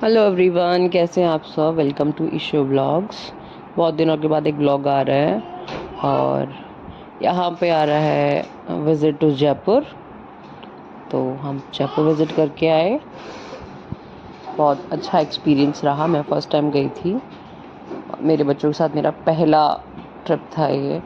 Hello everyone, कैसे हैं आप सब। Welcome to Ishu blogs. बहुत दिनों के बाद एक ब्लॉग आ रहा है और यहाँ पे आ रहा है विज़िट टू जयपुर। तो हम जयपुर विज़िट करके आए। बहुत अच्छा एक्सपीरियंस रहा। मैं फ़र्स्ट टाइम गई थी, मेरे बच्चों के साथ मेरा पहला ट्रिप था ये।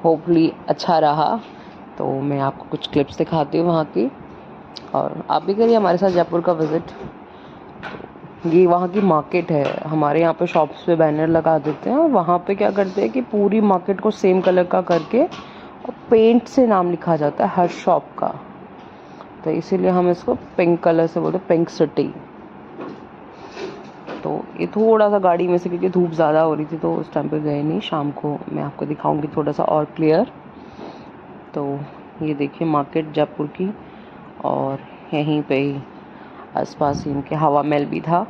होपफुली अच्छा रहा। तो मैं आपको कुछ क्लिप्स दिखाती हूँ वहाँ की, और आप भी करिए हमारे साथ जयपुर का विज़िट। ये वहाँ की मार्केट है। हमारे यहाँ पे शॉप्स पे बैनर लगा देते हैं और वहाँ पे क्या करते हैं कि पूरी मार्केट को सेम कलर का करके और पेंट से नाम लिखा जाता है हर शॉप का। तो इसीलिए हम इसको पिंक कलर से बोलते हैं, पिंक सिटी। तो ये थोड़ा सा गाड़ी में से, क्योंकि धूप ज़्यादा हो रही थी तो उस टाइम पे गए नहीं। शाम को मैं आपको दिखाऊंगी थोड़ा सा और क्लियर। तो ये देखिए मार्केट जयपुर की, और यहीं पे ही आसपास ही इनके हवा महल भी था।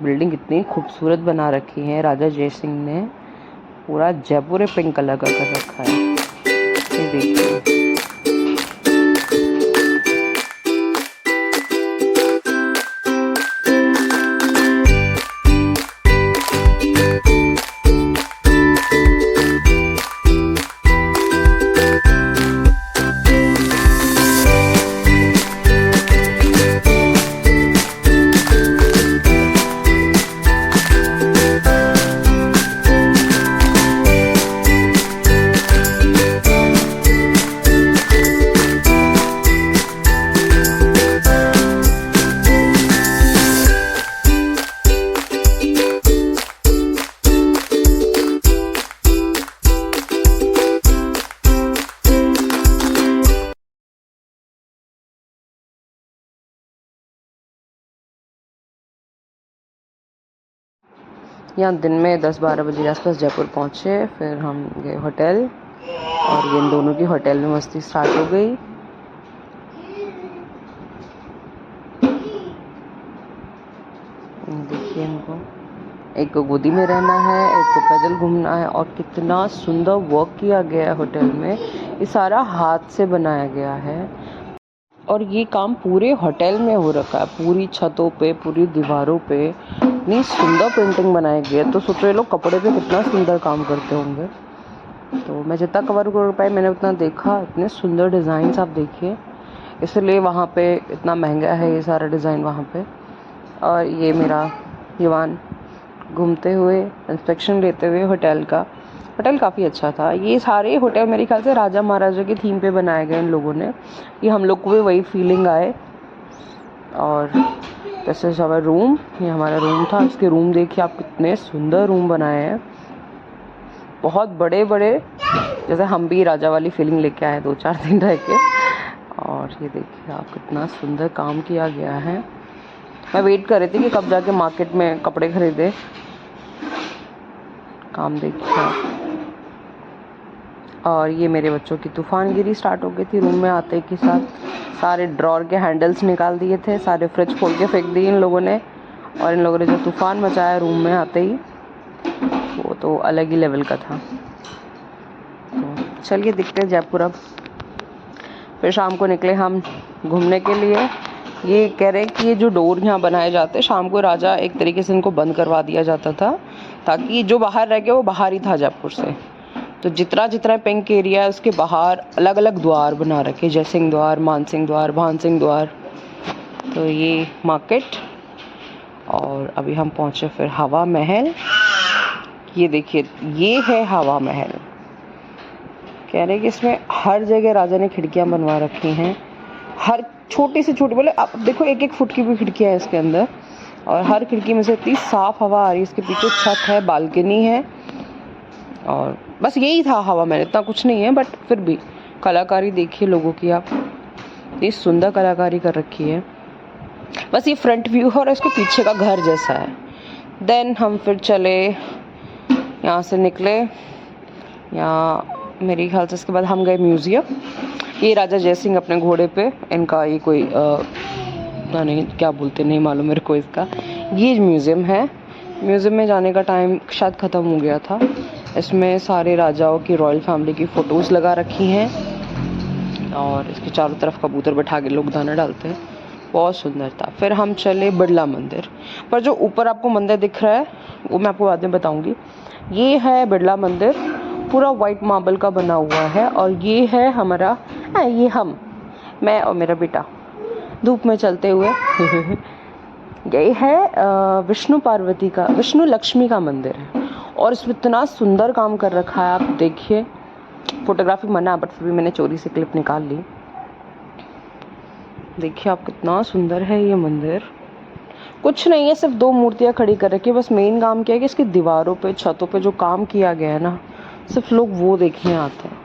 बिल्डिंग इतनी खूबसूरत बना रखी है राजा जय सिंह ने। पूरा जयपुर पिंक कलर का कर रखा है। ये देखिए, यहाँ दिन में 10-12 बजे के आसपास जयपुर पहुँचे। फिर हम गए होटल, और ये इन दोनों की होटल में मस्ती स्टार्ट हो गई। देखिए, इनको एक को गोदी में रहना है, एक को पैदल घूमना है। और कितना सुंदर वर्क किया गया है होटल में। ये सारा हाथ से बनाया गया है, और ये काम पूरे होटल में हो रखा है। पूरी छतों पे, पूरी दीवारों पे इतनी सुंदर पेंटिंग बनाई गई है। तो सोचो ये लोग कपड़े पे कितना सुंदर काम करते होंगे। तो मैं जितना कवर कर पाई मैंने उतना देखा। इतने सुंदर डिज़ाइंस आप देखिए, इसलिए वहाँ पे इतना महंगा है ये सारा डिज़ाइन वहाँ पे। और ये मेरा युवान घूमते हुए, इंस्पेक्शन लेते हुए होटल का। होटल काफ़ी अच्छा था। ये सारे होटल मेरे ख्याल से राजा महाराजा की थीम पे बनाए गए इन लोगों ने, कि हम लोग को भी वही फीलिंग आए। और जैसे हमारा रूम, ये हमारा रूम था। इसके रूम देखिए आप, कितने सुंदर रूम बनाए हैं, बहुत बड़े बड़े, जैसे हम भी राजा वाली फीलिंग लेके आए 2-4 दिन रह के। और ये देखिए आप, कितना सुंदर काम किया गया है। मैं वेट कर रही थी कि कब जाके मार्केट में कपड़े खरीदे। काम देखिए आप। और ये मेरे बच्चों की तूफानगिरी स्टार्ट हो गई थी रूम में आते के साथ। सारे ड्रॉर के हैंडल्स निकाल दिए थे, सारे फ्रिज खोल के फेंक दिए इन लोगों ने। और इन लोगों ने जो तूफान मचाया रूम में आते ही, वो तो अलग ही लेवल का था। तो चलिए दिखते हैं जयपुर अब। फिर शाम को निकले हम घूमने के लिए। ये कह रहे हैं कि ये जो डोर यहाँ बनाए जाते हैं, शाम को राजा एक तरीके से इनको बंद करवा दिया जाता था, ताकि जो बाहर रह गया वो बाहर ही था जयपुर से। तो जितना जितना पिंक एरिया है उसके बाहर अलग अलग द्वार बना रखे, जय सिंह द्वार, मान सिंह द्वार, भान सिंह द्वार। तो ये मार्केट, और अभी हम पहुँचे फिर हवा महल। ये देखिए, ये है हवा महल। कह रहे हैं कि इसमें हर जगह राजा ने खिड़कियाँ बनवा रखी हैं। हर छोटी से छोटी, बोले आप देखो 1-1 फुट की भी खिड़कियाँ है इसके अंदर, और हर खिड़की में से इतनी साफ हवा आ रही है। इसके पीछे छत है, बालकनी है, और बस यही था हवा महल। इतना कुछ नहीं है, बट फिर भी कलाकारी देखिए लोगों की आप, इतनी सुंदर कलाकारी कर रखी है। बस ये फ्रंट व्यू है और इसके पीछे का घर जैसा है। देन हम फिर चले, यहाँ से निकले। यहाँ मेरे ख्याल से इसके बाद हम गए म्यूज़ियम। ये राजा जय सिंह अपने घोड़े पे, इनका ये कोई नहीं क्या बोलते, नहीं मालूम मेरे को इसका। ये म्यूज़ियम है। म्यूज़ियम में जाने का टाइम शायद ख़त्म हो गया था। इसमें सारे राजाओं की, रॉयल फैमिली की फ़ोटोज़ लगा रखी हैं, और इसके चारों तरफ कबूतर बैठा के लोग दाना डालते हैं। बहुत सुंदर था। फिर हम चले बिरला मंदिर, पर जो ऊपर आपको मंदिर दिख रहा है वो मैं आपको बाद में बताऊंगी। ये है बिरला मंदिर, पूरा वाइट मार्बल का बना हुआ है। और ये है हमारा ये मैं और मेरा बेटा धूप में चलते हुए यही है विष्णु लक्ष्मी का मंदिर है। और इसमें इतना सुंदर काम कर रखा है, आप देखिए। फोटोग्राफी मना, बट फिर भी मैंने चोरी से क्लिप निकाल ली। देखिए आप, कितना सुंदर है ये मंदिर। कुछ नहीं है, सिर्फ 2 मूर्तियाँ खड़ी कर रखी है। बस मेन काम क्या है कि इसकी दीवारों पे, छतों पे जो काम किया गया है ना, सिर्फ लोग वो देखने आते हैं।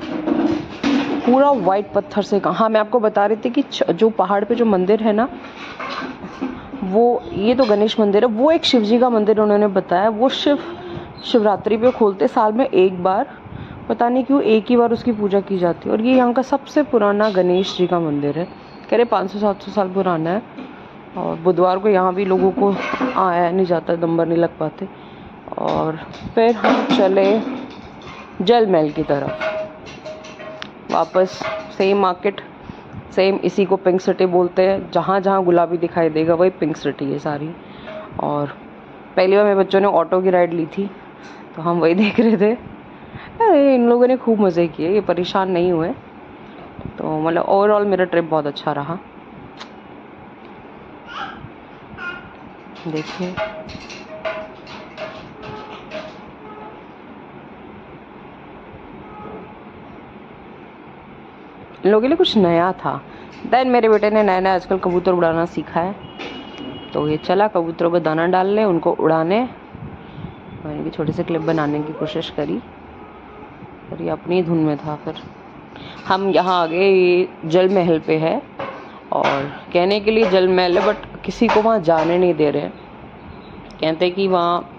पूरा वाइट पत्थर से हाँ, मैं आपको बता रही थी कि जो पहाड़ पे जो मंदिर है ना, वो ये तो गणेश मंदिर है। वो एक शिव जी का मंदिर उन्होंने बताया। वो शिवरात्रि पे खोलते, साल में एक बार, पता नहीं क्यों एक ही बार उसकी पूजा की जाती है। और ये यहाँ का सबसे पुराना गणेश जी का मंदिर है। कह रहे 500-700 साल पुराना है। और बुधवार को यहाँ भी लोगों को आया नहीं जाता, नंबर नहीं लग पाते। और फिर हम चले जल महल की तरफ वापस। सेम मार्केट, सेम, इसी को पिंक सिटी बोलते हैं। जहाँ जहाँ गुलाबी दिखाई देगा वही पिंक सिटी है सारी। और पहली बार मेरे बच्चों ने ऑटो की राइड ली थी, तो हम वही देख रहे थे। अरे इन लोगों ने खूब मज़े किए, ये परेशान नहीं हुए। तो मतलब ओवरऑल मेरा ट्रिप बहुत अच्छा रहा। देखिए इन लोगों के लिए कुछ नया था। देन मेरे बेटे ने नया नया आजकल कबूतर उड़ाना सीखा है, तो ये चला कबूतरों पर दाना डालने, उनको उड़ाने। मैंने भी छोटे से क्लिप बनाने की कोशिश करी, और ये अपनी धुन में था। फिर हम यहाँ आ गए, ये जल महल पे है। और कहने के लिए जल महल है, बट किसी को वहाँ जाने नहीं दे रहे। कहते कि वहाँ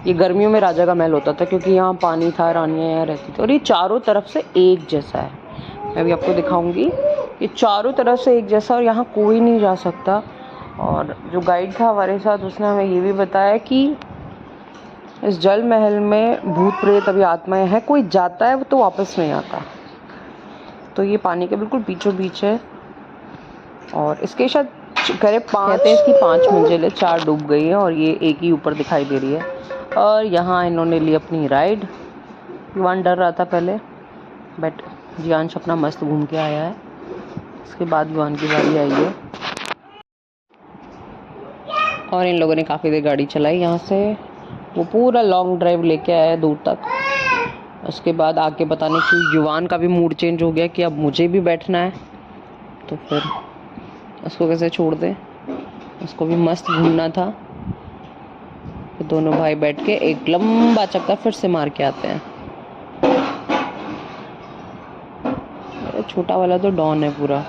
ये गर्मियों में राजा का महल होता था, क्योंकि यहाँ पानी था, रानियाँ यहाँ रहती थी। और ये चारों तरफ से एक जैसा है। मैं भी आपको दिखाऊंगी, ये चारों तरफ से एक जैसा, और यहाँ कोई नहीं जा सकता। और जो गाइड था हमारे साथ, उसने हमें ये भी बताया कि इस जल महल में भूत प्रेत अभी आत्माएं हैं, कोई जाता है तो वापस नहीं आता। तो ये पानी के बिल्कुल बीचों बीच है। और इसके शायद कहते 5 मंजिलें, 4 डूब गई हैं और ये एक ही ऊपर दिखाई दे रही है। और यहाँ इन्होंने ली अपनी राइड। युवान डर रहा था पहले, बट जियांश अपना मस्त घूम के आया है। इसके बाद युवान की बारी आई है, और इन लोगों ने काफ़ी देर गाड़ी चलाई। यहाँ से वो पूरा लॉन्ग ड्राइव लेके आया दूर तक। उसके बाद आके पता नहीं क्यों युवान का भी मूड चेंज हो गया कि अब मुझे भी बैठना है। तो फिर उसको कैसे छोड़ दें, उसको भी मस्त घूमना था। फिर दोनों भाई बैठ के एक लंबा चक्कर फिर से मार के आते हैं। छोटा वाला तो डॉन है पूरा।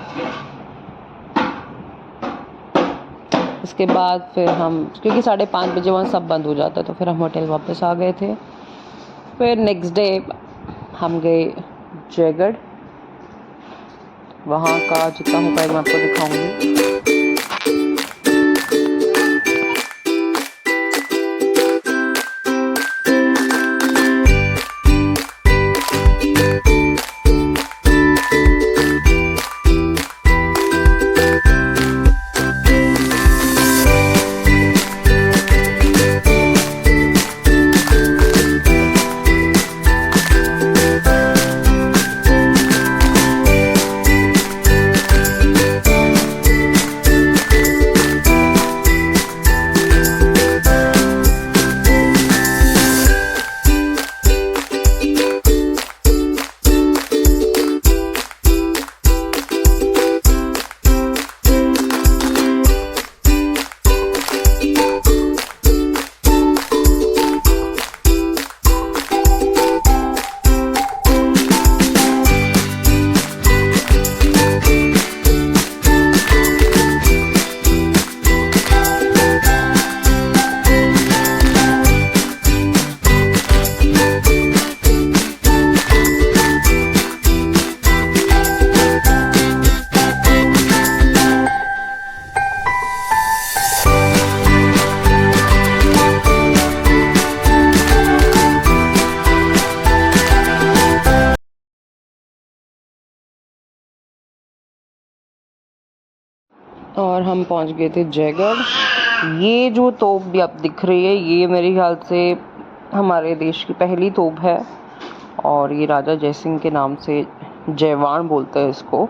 इसके बाद फिर हम, क्योंकि 5:30 बजे वहाँ सब बंद हो जाता है, तो फिर हम होटल वापस आ गए थे। फिर नेक्स्ट डे हम गए जयगढ़। वहाँ का जितना हो पाएगा मैं आपको दिखाऊंगी। और हम पहुंच गए थे जयगढ़। ये जो तोप भी आप दिख रही है, ये मेरे ख्याल से हमारे देश की पहली तोप है और ये राजा जयसिंह के नाम से जयवाण बोलते हैं इसको।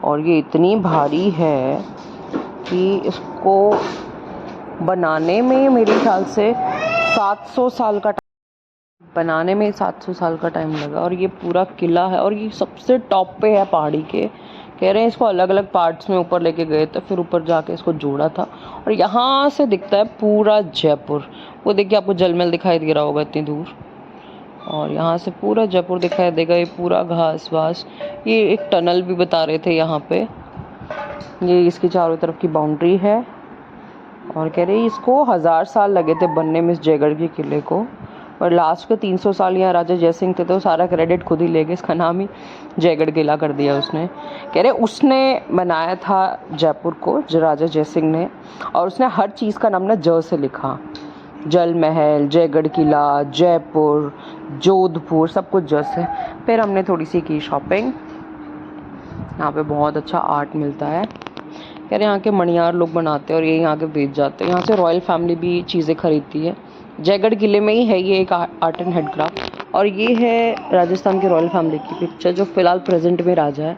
और ये इतनी भारी है कि इसको बनाने में मेरे ख्याल से 700 साल का बनाने में 700 साल का टाइम लगा। और ये पूरा किला है और ये सबसे टॉप पे है पहाड़ी के। कह रहे हैं इसको अलग अलग पार्ट्स में ऊपर लेके गए थे, फिर ऊपर जाके इसको जोड़ा था। और यहाँ से दिखता है पूरा जयपुर। वो देखिए आपको जलमहल दिखाई दे रहा होगा इतनी दूर। और यहाँ से पूरा जयपुर दिखाई देगा। ये पूरा घास वास। ये एक टनल भी बता रहे थे यहाँ पे। ये इसकी चारों तरफ की बाउंड्री है। और कह रहे इसको 1000 साल लगे थे बनने में इस जयगढ़ के किले को। और लास्ट के 300 साल यहाँ राजा जयसिंह थे तो सारा क्रेडिट खुद ही ले गए। इसका नाम ही जयगढ़ किला कर दिया उसने। कह रहे उसने बनाया था जयपुर को, जो राजा जयसिंह ने। और उसने हर चीज़ का नाम ना ज से लिखा। जल महल, जयगढ़ किला, जयपुर, जोधपुर, सब कुछ ज से। फिर हमने थोड़ी सी की शॉपिंग। यहाँ पे बहुत अच्छा आर्ट मिलता है। कह रहे यहाँ के मणियार लोग बनाते हैं और ये यहाँ के बेच जाते हैं। यहाँ से रॉयल फैमिली भी चीज़ें खरीदती है। जयगढ़ किले में ही है ये एक आर्ट एंड हैंडक्राफ्ट। और ये है राजस्थान की रॉयल फैमिली की पिक्चर, जो फ़िलहाल प्रेजेंट में राजा है।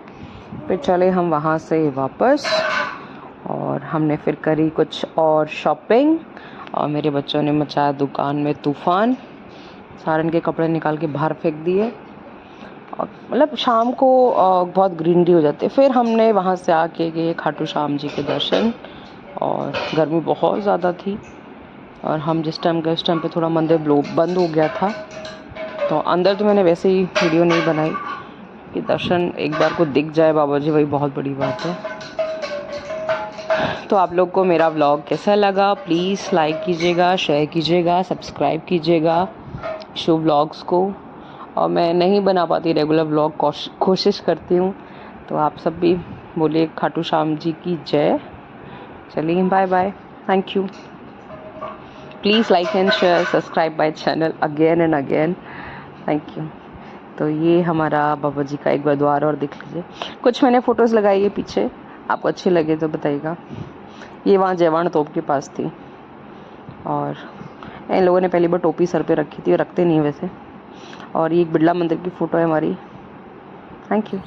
फिर चले हम वहाँ से वापस और हमने फिर करी कुछ और शॉपिंग। और मेरे बच्चों ने मचाया दुकान में तूफ़ान। सारन के कपड़े निकाल के बाहर फेंक दिए। और मतलब शाम को बहुत ग्रीनरी हो जाती है। फिर हमने वहाँ से आके गए खाटू श्याम जी के दर्शन। और गर्मी बहुत ज़्यादा थी और हम जिस टाइम गए उस टाइम पे थोड़ा मंदिर बंद हो गया था। तो अंदर तो मैंने वैसे ही वीडियो नहीं बनाई कि दर्शन एक बार को दिख जाए बाबा जी, वही बहुत बड़ी बात है। तो आप लोग को मेरा व्लॉग कैसा लगा प्लीज़ लाइक कीजिएगा, शेयर कीजिएगा, सब्सक्राइब कीजिएगा शुभ व्लॉग्स को। और मैं नहीं बना पाती रेगुलर व्लॉग, कोशिश करती हूँ। तो आप सब भी बोलिए खाटू श्याम जी की जय। चलिए bye bye, thank you. Please like and share, subscribe my channel again and again, thank you. तो ये हमारा बाबा जी का एक बार द्वार और देख लीजिए। कुछ मैंने फ़ोटोज़ लगाई है पीछे, आपको अच्छी लगे तो बताइएगा। ये वहाँ जयवाण तोप के पास थी। और इन लोगों ने पहली बार टोपी सर पे रखी थी, और रखते नहीं वैसे। और ये एक बिरला मंदिर की फ़ोटो है हमारी। Thank you.